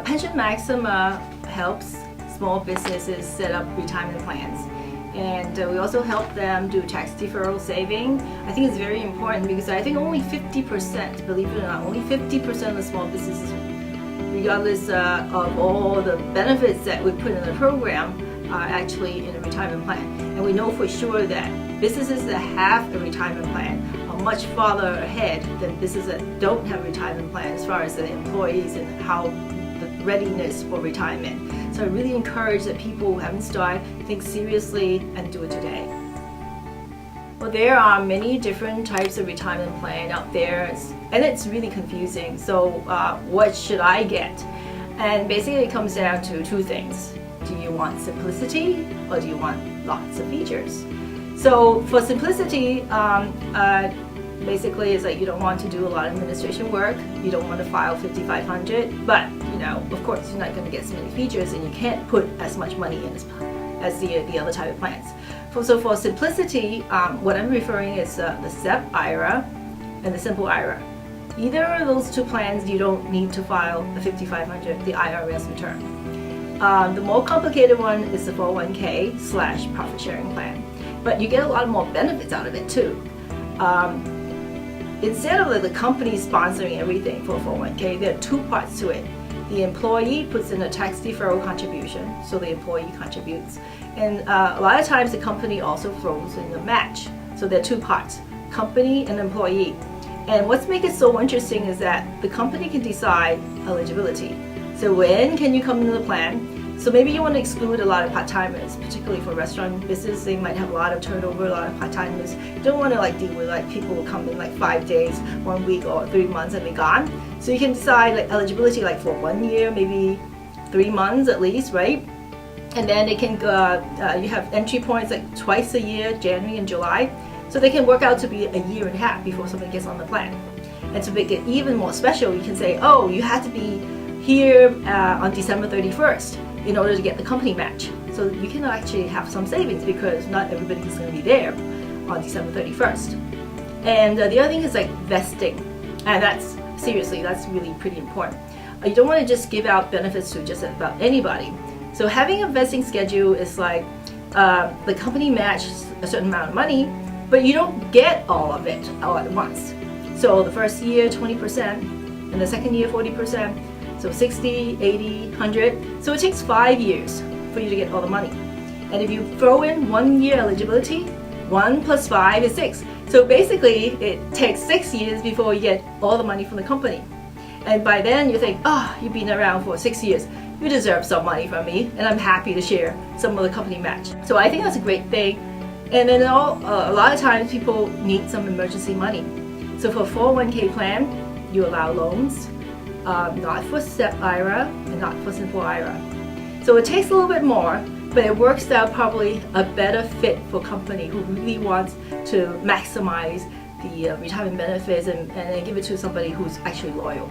Pension Maxima helps small businesses set up retirement plans. And we also help them do tax deferral saving. I think it's very important because I think only 50%, believe it or not, only 50% of the small businesses, regardless of all the benefits that we put in the program, are actually in a retirement plan. And we know for sure that businesses that have a retirement plan are much farther ahead than businesses that don't have a retirement plan as far as the employees and how the readiness for retirement. So I really encourage that people who haven't started think seriously and do it today. Well, there are many different types of retirement plan out there, and it's really confusing. So what should I get? And basically it comes down to two things. Do you want simplicity or do you want lots of features? So for simplicity, basically it's like you don't want to do a lot of administration work, you don't want to file 5,500, but of course you're not going to get so many features and you can't put as much money in as the other type of plans. So for simplicity, what I'm referring is the SEP IRA and the Simple IRA. Either of those two plans you don't need to file the 5,500, the IRS return. The more complicated one is the 401k/profit sharing plan, but you get a lot more benefits out of it too. Instead of the company sponsoring everything for 401k, there are two parts to it. The employee puts in a tax deferral contribution, so the employee contributes, and a lot of times the company also throws in a match. So there are two parts, company and employee. And what's making it so interesting is that the company can decide eligibility. So when can you come into the plan? So maybe you want to exclude a lot of part-timers, particularly for restaurant business. They might have a lot of turnover, a lot of part-timers. You don't want to deal with people who come in 5 days, 1 week, or 3 months and be gone. So you can decide eligibility for 1 year, maybe 3 months at least, right? And then they can you have entry points twice a year, January and July. So they can work out to be a year and a half before somebody gets on the plan. And to make it even more special, you can say, oh, you have to be here on December 31st in order to get the company match. So you can actually have some savings because not everybody is going to be there on December 31st. And the other thing is vesting. And that's really pretty important. You don't want to just give out benefits to just about anybody. So having a vesting schedule is the company matches a certain amount of money, but you don't get all of it all at once. So the first year 20%, and the second year 40%, so 60, 80, 100. So it takes 5 years for you to get all the money. And if you throw in 1 year eligibility, 1 plus 5 is 6. So basically it takes 6 years before you get all the money from the company. And by then you think, oh, you've been around for 6 years. You deserve some money from me, and I'm happy to share some of the company match. So I think that's a great thing. And then a lot of times people need some emergency money. So for 401k plan, you allow loans, not for SEP IRA and not for Simple IRA. So it takes a little bit more, but it works out probably a better fit for a company who really wants to maximize the retirement benefits and give it to somebody who's actually loyal.